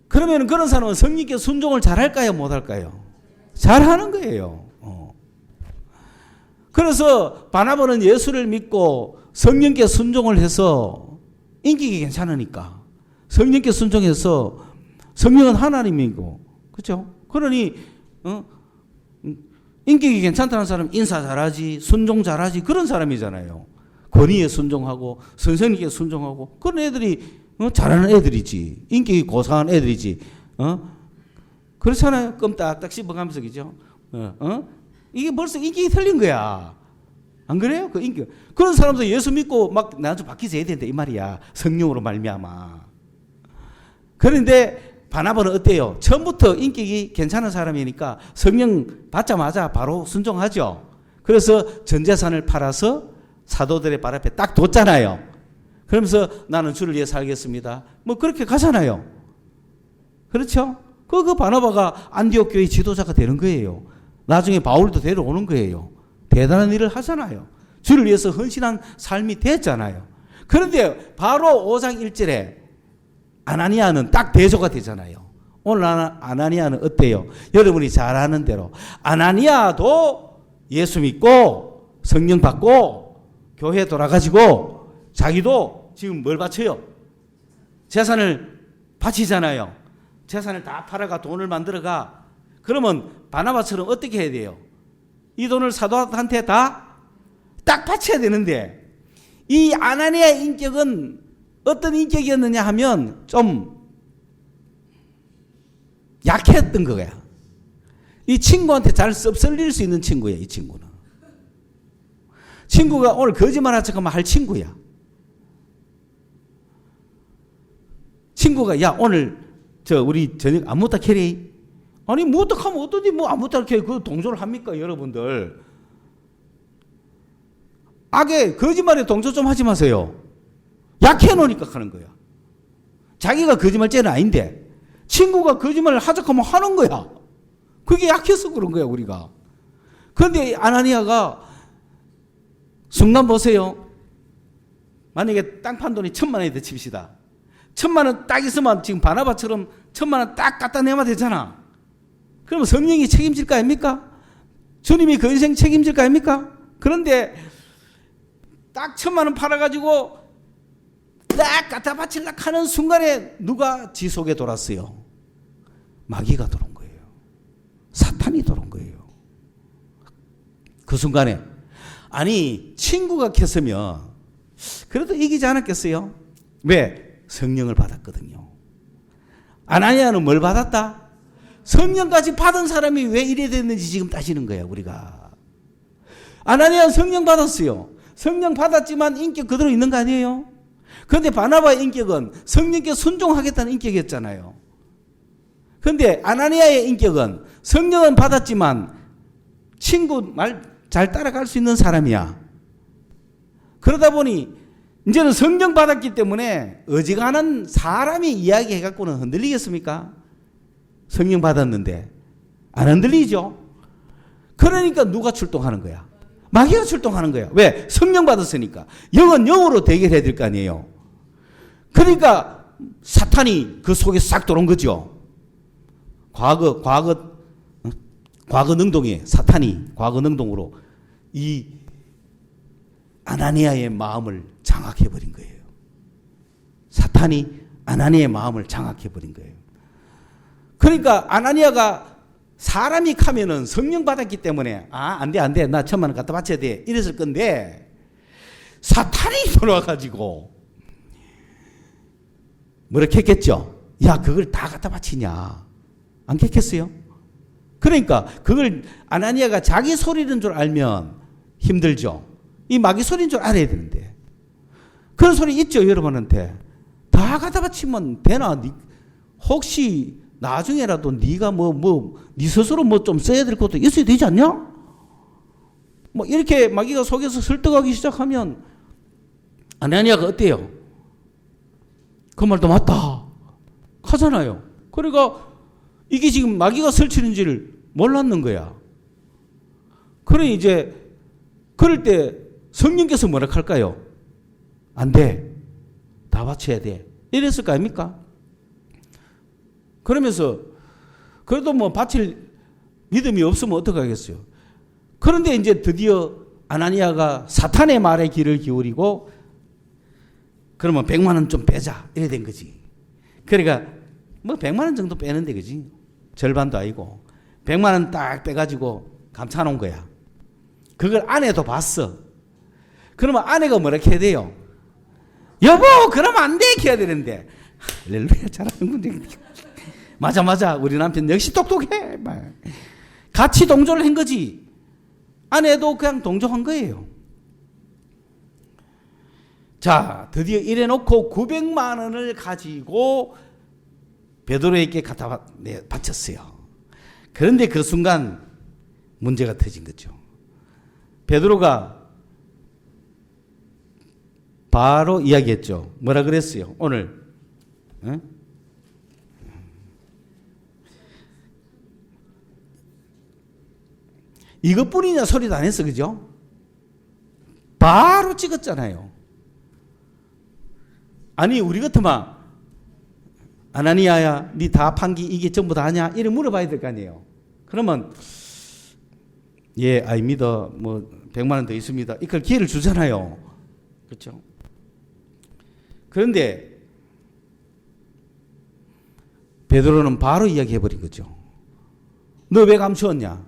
Speaker 1: 그러면 그런 사람은 성령께 순종을 잘할까요? 못할까요? 잘하는 거예요. 그래서 바나바는 예수를 믿고 성령께 순종을 해서 인격이 괜찮으니까 성령께 순종해서, 성령은 하나님이고 그렇죠? 그러니 인격이 괜찮다는 사람 인사 잘하지, 순종 잘하지, 그런 사람이잖아요. 권위에 순종하고 선생님께 순종하고 그런 애들이 잘하는 애들이지. 인격이 고상한 애들이지. 그렇잖아요. 껌딱딱 씹어가면서 그죠? 이게 벌써 인격이 틀린 거야. 안 그래요? 그 인격. 그런 사람도 예수 믿고 막 나한테 바뀌어야 된다 이 말이야. 성령으로 말미암아. 그런데 바나바는 어때요? 처음부터 인격이 괜찮은 사람이니까 성령 받자마자 바로 순종하죠. 그래서 전 재산을 팔아서 사도들의 발 앞에 딱 뒀잖아요. 그러면서 나는 주를 위해 살겠습니다. 뭐 그렇게 가잖아요. 그렇죠? 그 바나바가 안디옥 교회 지도자가 되는 거예요. 나중에 바울도 데려오는 거예요. 대단한 일을 하잖아요. 주를 위해서 헌신한 삶이 됐잖아요. 그런데 바로 5장 1절에 아나니아는 딱 대조가 되잖아요. 오늘 아나니아는 어때요? 여러분이 잘 아는 대로 아나니아도 예수 믿고 성령 받고 교회에 돌아가지고 자기도 지금 뭘 바쳐요? 재산을 바치잖아요. 재산을 다 팔아가 돈을 만들어가. 그러면 바나바처럼 어떻게 해야 돼요? 이 돈을 사도한테 다 딱 바쳐야 되는데, 이 아나니아의 인격은 어떤 인격이었느냐 하면 좀 약했던 거야. 이 친구한테 잘 씁쓸릴 수 있는 친구야, 이 친구는. 친구가 오늘 거짓말 하자면 할 친구야. 친구가 야 오늘 우리 저녁 아무것도 캐리? 아니 뭐 어떡하면 어떠지 뭐 아무것도 캐리 그 동조를 합니까 여러분들? 악에 거짓말에 동조 좀 하지 마세요. 약해 놓으니까 하는 거야. 자기가 거짓말죄는 아닌데 친구가 거짓말을 하자하면 하는 거야. 그게 약해서 그런 거야 우리가. 그런데 아나니아가 순간 보세요. 만약에 땅 판 돈이 1,000만 원이다 칩시다. 1,000만 원 딱 있으면 지금 바나바처럼 1,000만 원 딱 갖다 내면 되잖아. 그러면 성령이 책임질 거 아닙니까? 주님이 그 인생 책임질 거 아닙니까? 그런데 딱 1,000만 원 팔아가지고 딱 갖다 바치려고 하는 순간에 누가 지 속에 돌았어요? 마귀가 돌은 거예요. 사탄이 돌은 거예요. 그 순간에 아니 친구가 켰으면 그래도 이기지 않았겠어요? 왜? 성령을 받았거든요. 아나니아는 뭘 받았다? 성령까지 받은 사람이 왜 이래 됐는지 지금 따지는 거야 우리가. 아나니아는 성령 받았어요. 성령 받았지만 인격 그대로 있는 거 아니에요? 그런데 바나바의 인격은 성령께 순종하겠다는 인격이었잖아요. 그런데 아나니아의 인격은 성령은 받았지만 친구 말 잘 따라갈 수 있는 사람이야. 그러다 보니 이제는 성령 받았기 때문에 어지간한 사람이 이야기해갖고는 흔들리겠습니까? 성령 받았는데 안 흔들리죠. 그러니까 누가 출동하는 거야? 마귀가 출동하는 거야. 왜? 성령 받았으니까. 영은 영으로 대결해야 될 거 아니에요. 그러니까 사탄이 그 속에 싹 들어온 거죠. 과거 능동에 사탄이 과거 능동으로 이 아나니아의 마음을 장악해버린 거예요. 사탄이 아나니아의 마음을 장악해버린 거예요. 그러니까 아나니아가 사람이 가면은 성령 받았기 때문에 안 돼. 나 1,000만 원 갖다 바쳐야 돼. 이랬을 건데 사탄이 돌아와가지고 뭐라 했겠죠? 야 그걸 다 갖다 바치냐? 안 했겠어요? 그러니까 그걸 아나니아가 자기 소리인 줄 알면 힘들죠. 이 마귀 소리인 줄 알아야 되는데 그런 소리 있죠 여러분한테. 다 갖다 바치면 되나? 혹시 나중에라도 네가 네 스스로 뭐 좀 써야 될 것도 있어야 되지 않냐? 뭐 이렇게 마귀가 속에서 설득하기 시작하면 아나니아가 어때요? 그 말도 맞다 하잖아요. 그러니까 이게 지금 마귀가 설치는지를 몰랐는 거야. 그러니 이제 그럴 때 성령께서 뭐라 할까요? 안 돼. 다 바쳐야 돼. 이랬을 거 아닙니까? 그러면서 그래도 뭐 바칠 믿음이 없으면 어떡하겠어요? 그런데 이제 드디어 아나니아가 사탄의 말에 귀를 기울이고 그러면 100만 원 좀 빼자. 이래 된 거지. 그러니까 뭐 100만 원 정도 빼는데 그지? 절반도 아니고 100만 원 딱 빼가지고 감춰놓은 거야. 그걸 아내도 봤어. 그러면 아내가 뭐라 해야 돼요? 여보 그러면 안 돼 해야 되는데 할렐루야 잘하는군요. 맞아 우리 남편 역시 똑똑해. 같이 동조를 한 거지. 아내도 그냥 동조한 거예요. 자 드디어 이래놓고 900만 원을 가지고 베드로에게 갖다 바쳤어요. 그런데 그 순간 문제가 터진 거죠. 베드로가 바로 이야기했죠. 뭐라 그랬어요? 오늘 이것뿐이냐 소리도 안 했어. 그죠? 바로 찍었잖아요. 아니 우리 같으면 아나니아야 니 다 판기 이게 전부 다 아냐? 이래 물어봐야 될 거 아니에요. 그러면 예 아닙니다. 뭐 100만 원 더 있습니다. 이걸 기회를 주잖아요. 그렇죠? 그런데 베드로는 바로 이야기해버린 거죠. 너 왜 감추었냐?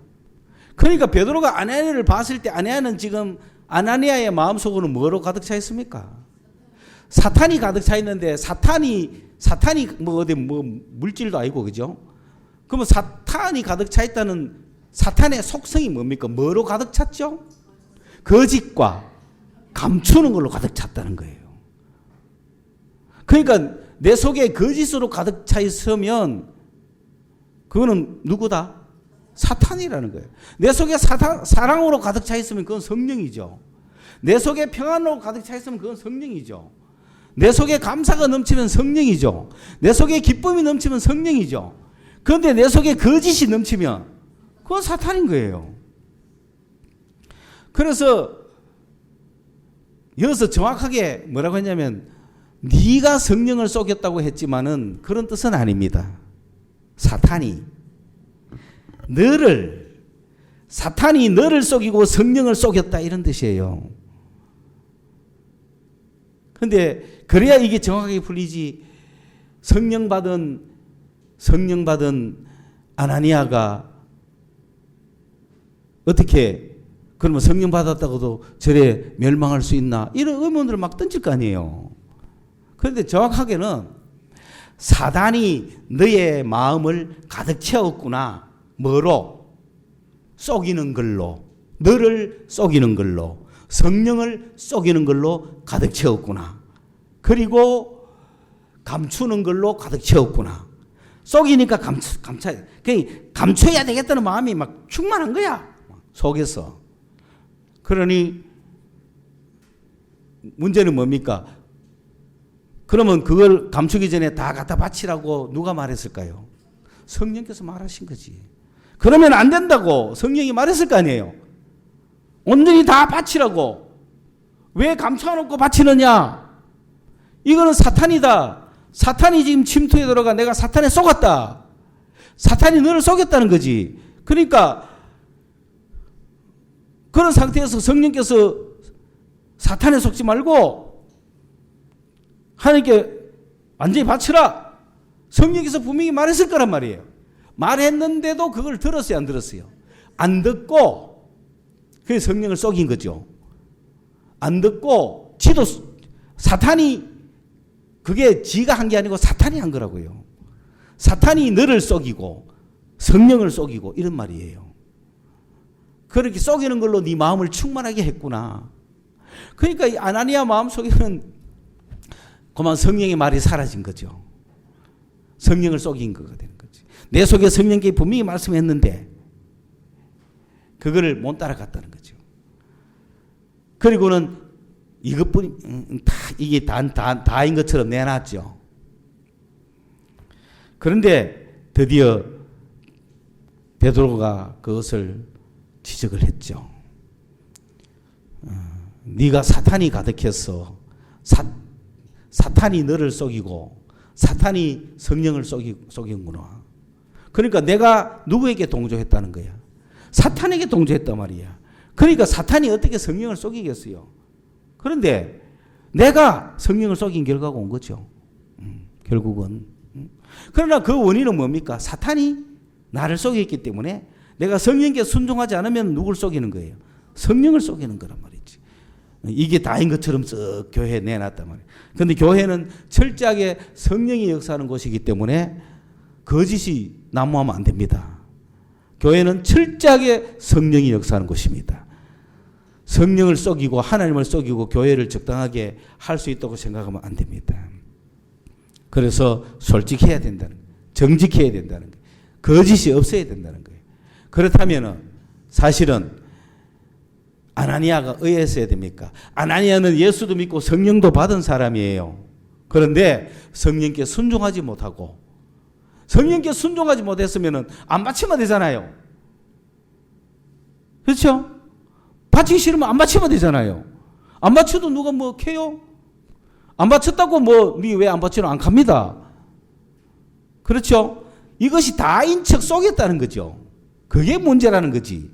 Speaker 1: 그러니까 베드로가 아나니아를 봤을 때 아나니아는 지금 아나니아의 마음속으로는 뭐로 가득 차 있습니까? 사탄이 가득 차 있는데 사탄이 뭐 어디 뭐 물질도 아니고 그죠? 그러면 사탄이 가득 차 있다는 사탄의 속성이 뭡니까? 뭐로 가득 찼죠? 거짓과 감추는 걸로 가득 찼다는 거예요. 그러니까 내 속에 거짓으로 가득 차 있으면 그거는 누구다? 사탄이라는 거예요. 내 속에 사랑으로 가득 차 있으면 그건 성령이죠. 내 속에 평안으로 가득 차 있으면 그건 성령이죠. 내 속에 감사가 넘치면 성령이죠. 내 속에 기쁨이 넘치면 성령이죠. 그런데 내 속에 거짓이 넘치면 그건 사탄인 거예요. 그래서 여기서 정확하게 뭐라고 했냐면 네가 성령을 속였다고 했지만은 그런 뜻은 아닙니다. 사탄이 너를 속이고 성령을 속였다 이런 뜻이에요. 그런데 그래야 이게 정확하게 풀리지. 성령 받은 아나니아가 어떻게 그러면 성령 받았다고도 저래 멸망할 수 있나 이런 의문들을 막 던질 거 아니에요. 그런데 정확하게는 사단이 너의 마음을 가득 채웠구나. 뭐로? 속이는 걸로. 너를 속이는 걸로. 성령을 속이는 걸로 가득 채웠구나. 그리고 감추는 걸로 가득 채웠구나. 속이니까 감춰야 되겠다는 마음이 막 충만한 거야. 속에서. 그러니 문제는 뭡니까? 그러면 그걸 감추기 전에 다 갖다 바치라고 누가 말했을까요? 성령께서 말하신 거지. 그러면 안 된다고 성령이 말했을 거 아니에요. 온전히 다 바치라고. 왜 감춰놓고 바치느냐? 이거는 사탄이다. 사탄이 지금 침투에 들어가 내가 사탄에 속았다. 사탄이 너를 속였다는 거지. 그러니까 그런 상태에서 성령께서 사탄에 속지 말고 하나님께 완전히 바치라. 성령께서 분명히 말했을 거란 말이에요. 말했는데도 그걸 들었어요, 안 들었어요? 안 듣고 그게 성령을 속인 거죠. 안 듣고 사탄이 그게 지가 한 게 아니고 사탄이 한 거라고요. 사탄이 너를 속이고 성령을 속이고 이런 말이에요. 그렇게 속이는 걸로 네 마음을 충만하게 했구나. 그러니까 이 아나니아 마음속에는 그만 성령의 말이 사라진 거죠. 성령을 속인 거가 되는 거지. 내 속에 성령께 분명히 말씀했는데 그거를 못 따라갔다는 거죠. 그리고는 이것뿐이 이게 다인 것처럼 내놨죠. 그런데 드디어 베드로가 그것을 지적을 했죠. 네가 사탄이 가득해서 사탄이 너를 속이고 사탄이 성령을 속이는구나. 그러니까 내가 누구에게 동조했다는 거야? 사탄에게 동조했단 말이야. 그러니까 사탄이 어떻게 성령을 속이겠어요? 그런데 내가 성령을 속인 결과가 온 거죠. 결국은. 그러나 그 원인은 뭡니까? 사탄이 나를 속였기 때문에 내가 성령께 순종하지 않으면 누굴 속이는 거예요? 성령을 속이는 거란 말이지. 이게 다인 것처럼 쓱 교회에 내놨단 말이에요. 그런데 교회는 철저하게 성령이 역사하는 곳이기 때문에 거짓이 난무하면 안 됩니다. 교회는 철저하게 성령이 역사하는 곳입니다. 성령을 속이고 하나님을 속이고 교회를 적당하게 할 수 있다고 생각하면 안 됩니다. 그래서 솔직해야 된다는 거예요. 정직해야 된다는 거예요. 거짓이 없어야 된다는 거예요. 그렇다면 사실은 아나니아가 의했어야 됩니까? 아나니아는 예수도 믿고 성령도 받은 사람이에요. 그런데 성령께 순종하지 못하고 성령께 순종하지 못했으면 안 바치면 되잖아요. 그렇죠? 바치기 싫으면 안 바치면 되잖아요. 안 바쳐도 누가 뭐 캐요? 안 바쳤다고 뭐 니 왜 안 바치노 안 갑니다. 그렇죠? 이것이 다인 척 속였다는 거죠. 그게 문제라는 거지.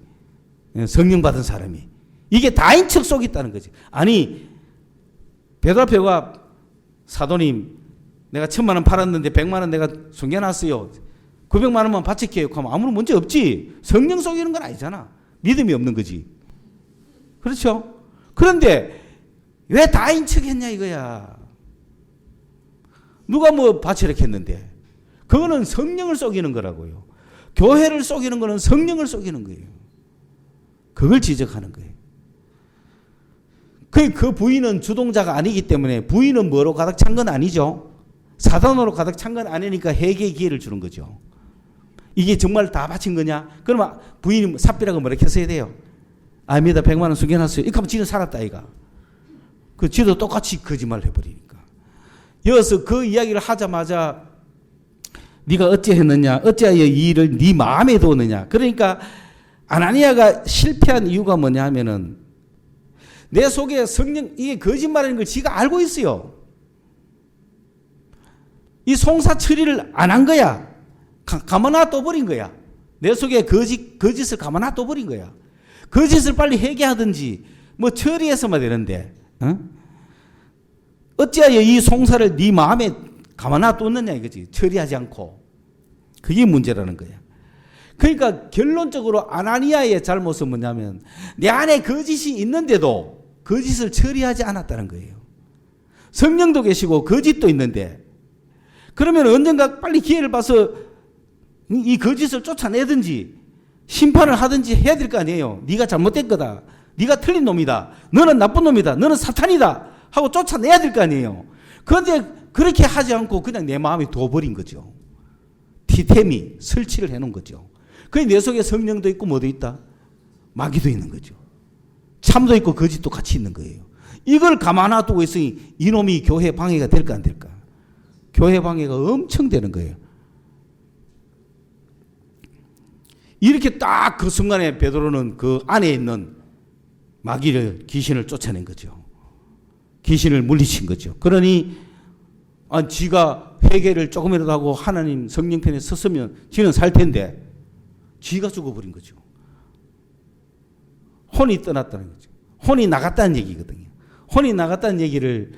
Speaker 1: 성령 받은 사람이. 이게 다인 척 속였다는 거지. 아니 베드로 앞에 가 사도님 내가 1,000만 원 팔았는데 100만 원 내가 숨겨놨어요. 900만 원만 바칠게요. 그러면 아무런 문제 없지. 성령 속이는 건 아니잖아. 믿음이 없는 거지. 그렇죠? 그런데 왜 다인 척 했냐 이거야. 누가 뭐 바치려고 했는데. 그거는 성령을 속이는 거라고요. 교회를 속이는 거는 성령을 속이는 거예요. 그걸 지적하는 거예요. 그 부인은 주동자가 아니기 때문에 부인은 뭐로 가득 찬 건 아니죠. 사단으로 가득 찬 건 아니니까 회개의 기회를 주는 거죠. 이게 정말 다 바친 거냐? 그러면 부인이 삽비라고 뭐라 했어야 돼요. 아닙니다. 100만 원 숨겨놨어요. 이렇게 하면 지는 살았다 아이가. 그 지도 똑같이 거짓말을 해버리니까. 여기서 그 이야기를 하자마자 네가 어찌했느냐, 어찌하여 이 일을 네 마음에 두었느냐. 그러니까 아나니아가 실패한 이유가 뭐냐 하면은 내 속에 성령, 이게 거짓말하는 걸 지가 알고 있어요. 이 송사 처리를 안 한 거야. 가만 놔둬버린 거야. 내 속에 거짓을 가만 놔둬버린 거야. 거짓을 빨리 회개하든지 뭐 처리해서만 되는데 어찌하여 이 송사를 네 마음에 가만 놔뒀느냐 이거지. 처리하지 않고. 그게 문제라는 거야. 그러니까 결론적으로 아나니아의 잘못은 뭐냐면 내 안에 거짓이 있는데도 거짓을 처리하지 않았다는 거예요. 성령도 계시고 거짓도 있는데 그러면 언젠가 빨리 기회를 봐서 이 거짓을 쫓아내든지 심판을 하든지 해야 될 거 아니에요. 네가 잘못된 거다. 네가 틀린 놈이다. 너는 나쁜 놈이다. 너는 사탄이다. 하고 쫓아내야 될 거 아니에요. 그런데 그렇게 하지 않고 그냥 내 마음에 둬버린 거죠. 티템이 설치를 해놓은 거죠. 그게 내 속에 성령도 있고 뭐도 있다? 마귀도 있는 거죠. 참도 있고 거짓도 같이 있는 거예요. 이걸 가만 놔두고 있으니 이놈이 교회 방해가 될까 안 될까? 교회 방해가 엄청 되는 거예요. 이렇게 딱 그 순간에 베드로는 그 안에 있는 마귀를, 귀신을 쫓아낸 거죠. 귀신을 물리친 거죠. 그러니 지가 회개를 조금이라도 하고 하나님 성령 편에 섰으면 지는 살 텐데 지가 죽어버린 거죠. 혼이 떠났다는 거죠. 혼이 나갔다는 얘기거든요. 혼이 나갔다는 얘기를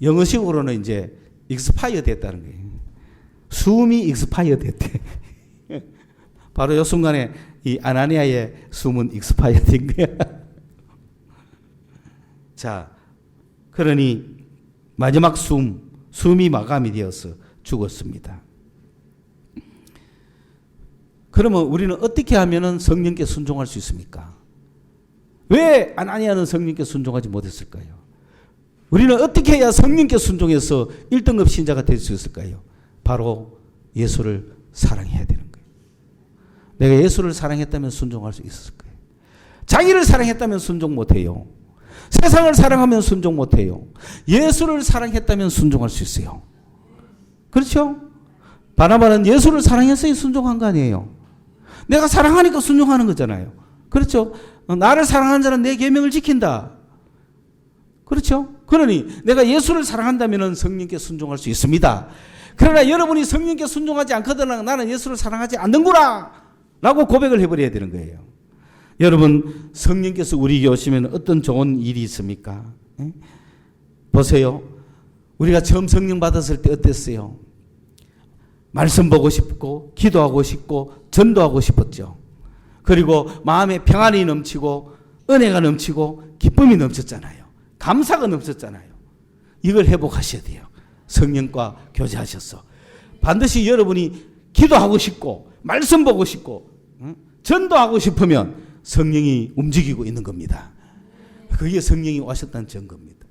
Speaker 1: 영어식으로는 이제 익스파이어 됐다는 거예요. 숨이 익스파이어 됐대. 바로 이 순간에 이 아나니아의 숨은 익스파이어 된 거야. 자, 그러니 마지막 숨이 마감이 되어서 죽었습니다. 그러면 우리는 어떻게 하면 성령께 순종할 수 있습니까? 왜 아나니아는 성령께 순종하지 못했을까요? 우리는 어떻게 해야 성령께 순종해서 1등급 신자가 될 수 있을까요? 바로 예수를 사랑해야 되는 거예요. 내가 예수를 사랑했다면 순종할 수 있었을 거예요. 자기를 사랑했다면 순종 못해요. 세상을 사랑하면 순종 못해요. 예수를 사랑했다면 순종할 수 있어요. 그렇죠? 바나바는 예수를 사랑했어야 순종한 거 아니에요. 내가 사랑하니까 순종하는 거잖아요. 그렇죠? 나를 사랑하는 자는 내 계명을 지킨다. 그렇죠? 그러니 내가 예수를 사랑한다면 성령께 순종할 수 있습니다. 그러나 여러분이 성령께 순종하지 않거든 나는 예수를 사랑하지 않는구나 라고 고백을 해버려야 되는 거예요. 여러분 성령께서 우리에게 오시면 어떤 좋은 일이 있습니까? 보세요. 우리가 처음 성령 받았을 때 어땠어요? 말씀 보고 싶고 기도하고 싶고 전도하고 싶었죠. 그리고 마음에 평안이 넘치고 은혜가 넘치고 기쁨이 넘쳤잖아요. 감사가 넘쳤잖아요. 이걸 회복하셔야 돼요. 성령과 교제하셔서 반드시 여러분이 기도하고 싶고 말씀 보고 싶고 전도하고 싶으면 성령이 움직이고 있는 겁니다. 그게 성령이 오셨다는 증거입니다.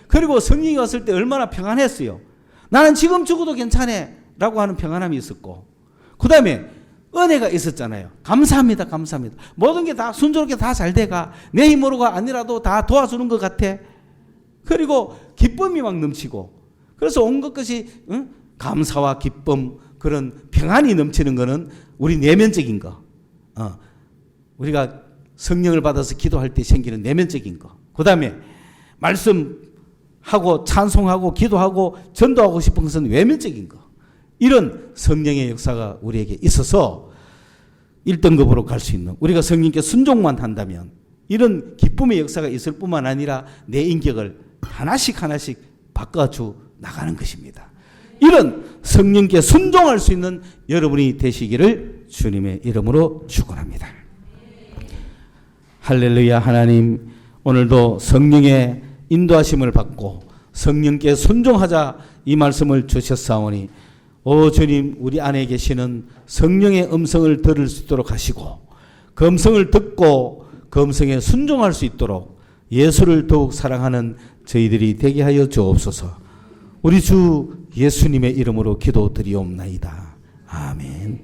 Speaker 1: 그리고 성령이 왔을 때 얼마나 평안했어요. 나는 지금 죽어도 괜찮아 라고 하는 평안함이 있었고 그 다음에 은혜가 있었잖아요. 감사합니다. 감사합니다. 모든 게 다 순조롭게 다 잘 돼가 내 힘으로가 아니라도 다 도와주는 것 같아. 그리고 기쁨이 막 넘치고 그래서 온 것것이 감사와 기쁨 그런 평안이 넘치는 거는 우리 내면적인 거. 우리가 성령을 받아서 기도할 때 생기는 내면적인 거. 그 다음에 말씀하고 찬송하고 기도하고 전도하고 싶은 것은 외면적인 거. 이런 성령의 역사가 우리에게 있어서 1등급으로 갈 수 있는 우리가 성령께 순종만 한다면 이런 기쁨의 역사가 있을 뿐만 아니라 내 인격을 하나씩 바꿔주 나가는 것입니다. 이런 성령께 순종할 수 있는 여러분이 되시기를 주님의 이름으로 축원합니다. 할렐루야. 하나님 오늘도 성령의 인도하심을 받고 성령께 순종하자 이 말씀을 주셨사오니 오 주님, 우리 안에 계시는 성령의 음성을 들을 수 있도록 하시고 그 음성을 듣고 그 음성에 순종할 수 있도록 예수를 더욱 사랑하는 저희들이 되게 하여 주옵소서. 우리 주 예수님의 이름으로 기도드리옵나이다. 아멘.